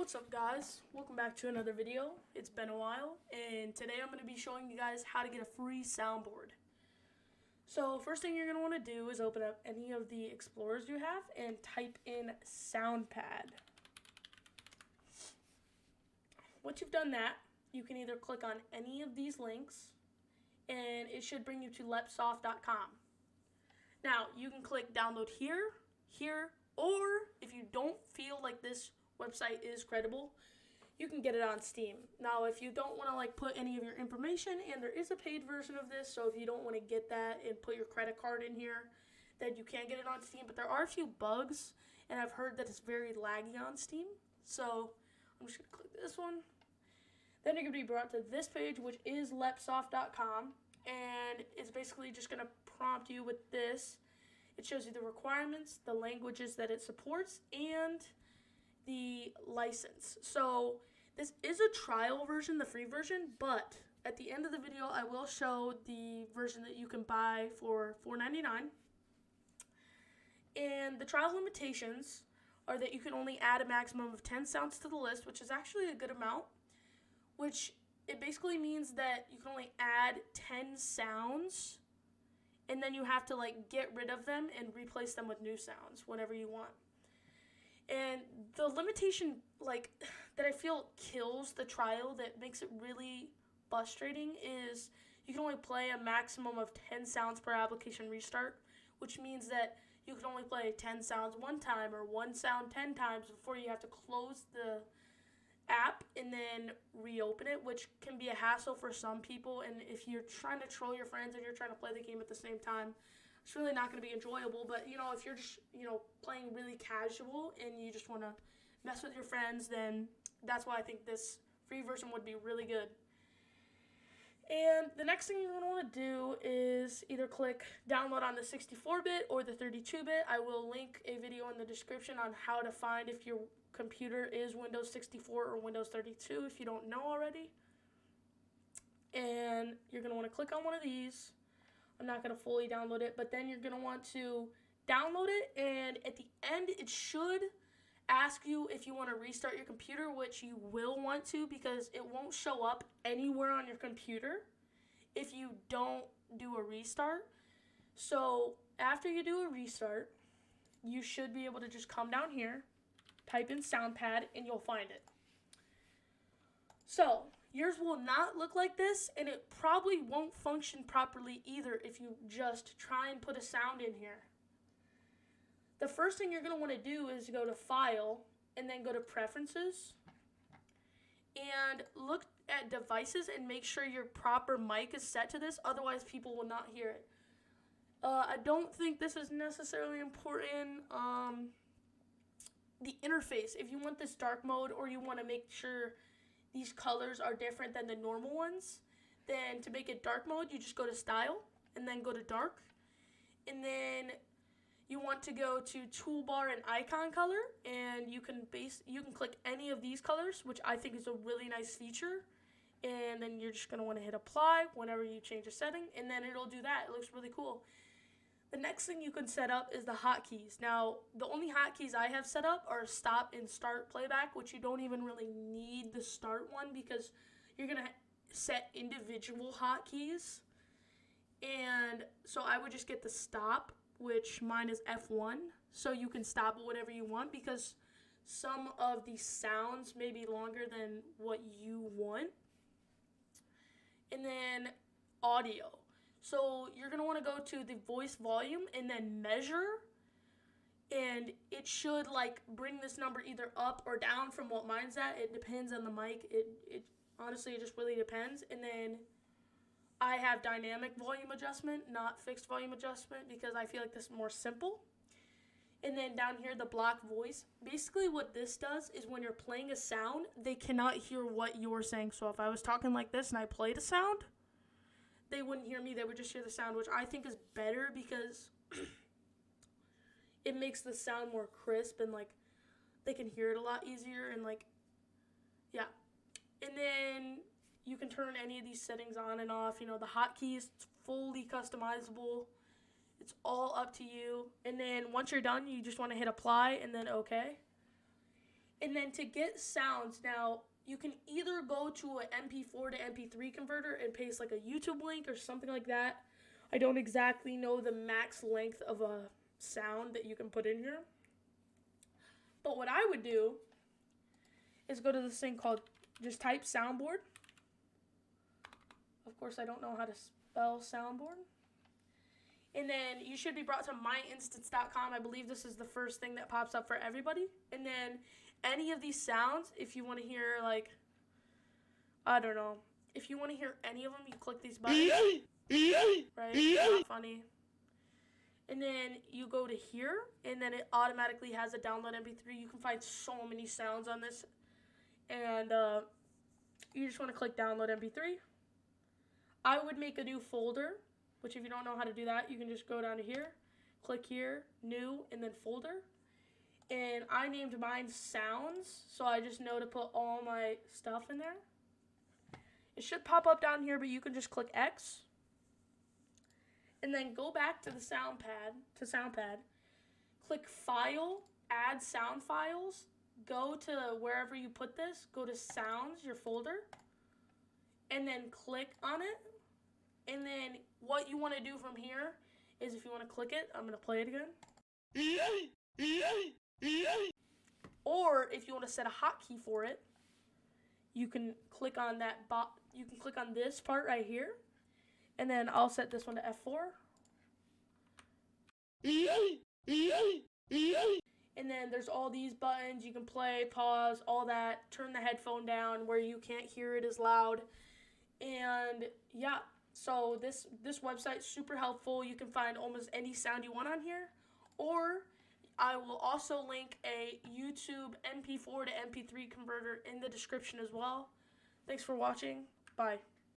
What's up, guys? Welcome back to another video. It's been a while, and today I'm going to be showing you guys how to get a free soundboard. So first thing you're going to want to do is open up any of the explorers you have and type in Soundpad. Once you've done that, you can either click on any of these links and it should bring you to lepsoft.com. Now you can click download here, or if you don't feel like this website is credible, you can get it on Steam. Now if you don't want to put any of your information, and there is a paid version of this, so if you don't want to get that and put your credit card in here, then you can get it on Steam. But there are a few bugs, and I've heard that it's very laggy on Steam. So I'm just going to click this one. Then you're going to be brought to this page, which is lepsoft.com, and it's basically just going to prompt you with this. It shows you the requirements, the languages that it supports, and the license. So this is a trial version, the free version, but at the end of the video I will show the version that you can buy for $4.99. And the trial limitations are that you can only add a maximum of 10 sounds to the list, which is actually a good amount, which it basically means that you can only add 10 sounds, and then you have to get rid of them and replace them with new sounds whenever you want. And the limitation that I feel kills the trial, that makes it really frustrating, is you can only play a maximum of 10 sounds per application restart, which means that you can only play 10 sounds one time or one sound 10 times before you have to close the app and then reopen it, which can be a hassle for some people. And if you're trying to troll your friends and you're trying to play the game at the same time, it's really not going to be enjoyable. But if you're just playing really casual and you just want to mess with your friends, then that's why I think this free version would be really good. And the next thing you're going to want to do is either click download on the 64-bit or the 32-bit. I will link a video in the description on how to find if your computer is Windows 64 or Windows 32 if you don't know already. And you're going to want to click on one of these. I'm not going to fully download it, but then you're going to want to download it, and at the end it should ask you if you want to restart your computer, which you will want to, because it won't show up anywhere on your computer if you don't do a restart. So after you do a restart, you should be able to just come down here, type in Soundpad, and you'll find it. So yours will not look like this, and it probably won't function properly either if you just try and put a sound in here. The first thing you're going to want to do is go to File and then go to Preferences and look at Devices and make sure your proper mic is set to this, otherwise people will not hear it. I don't think this is necessarily important. The interface, if you want this dark mode or you want to make sure these colors are different than the normal ones, then to make it dark mode, you just go to Style and then go to Dark, and then you want to go to Toolbar and Icon Color, and you can click any of these colors, which I think is a really nice feature. And then you're just going to want to hit Apply whenever you change a setting, and then it'll do that. It looks really cool. The next thing you can set up is the hotkeys. Now, the only hotkeys I have set up are stop and start playback, which you don't even really need the start one because you're going to set individual hotkeys. And so I would just get the stop, which mine is F1, so you can stop it whenever you want, because some of the sounds may be longer than what you want. And then audio. So you're going to want to go to the voice volume and then measure, and it should bring this number either up or down from what mine's at. It depends on the mic. It honestly, it just really depends. And then I have dynamic volume adjustment, not fixed volume adjustment, because I feel like this is more simple. And then down here, the block voice. Basically what this does is when you're playing a sound, they cannot hear what you're saying. So if I was talking like this and I played a sound, they wouldn't hear me, they would just hear the sound, which I think is better because it makes the sound more crisp and they can hear it a lot easier, and yeah. And then you can turn any of these settings on and off. The hotkeys, it's fully customizable. It's all up to you. And then once you're done, you just want to hit Apply and then OK. And then to get sounds, now you can either go to an MP4 to MP3 converter and paste like a YouTube link or something like that. I don't exactly know the max length of a sound that you can put in here. But what I would do is go to this thing called, just type Soundboard. Of course, I don't know how to spell Soundboard. And then you should be brought to myinstance.com. I believe this is the first thing that pops up for everybody. And then any of these sounds, if you want to hear, like, I don't know, if you want to hear any of them, you click these buttons. Right? Not funny. And then you go to here, and then it automatically has a download MP3. You can find so many sounds on this. And you just want to click download MP3. I would make a new folder, which if you don't know how to do that, you can just go down to here, click here, new, and then folder. And I named mine sounds, so I just know to put all my stuff in there. It should pop up down here, but you can just click X. And then go back to the Soundpad, click File, Add Sound Files, go to wherever you put this, go to Sounds, your folder, and then click on it. And then what you want to do from here is, if you want to click it, I'm going to play it again. Or if you want to set a hotkey for it, you can click on that you can click on this part right here. And then I'll set this one to F4. And then there's all these buttons. You can play, pause, all that. Turn the headphone down where you can't hear it as loud. And yeah, so this website's super helpful. You can find almost any sound you want on here. Or I will also link a YouTube MP4 to MP3 converter in the description as well. Thanks for watching. Bye.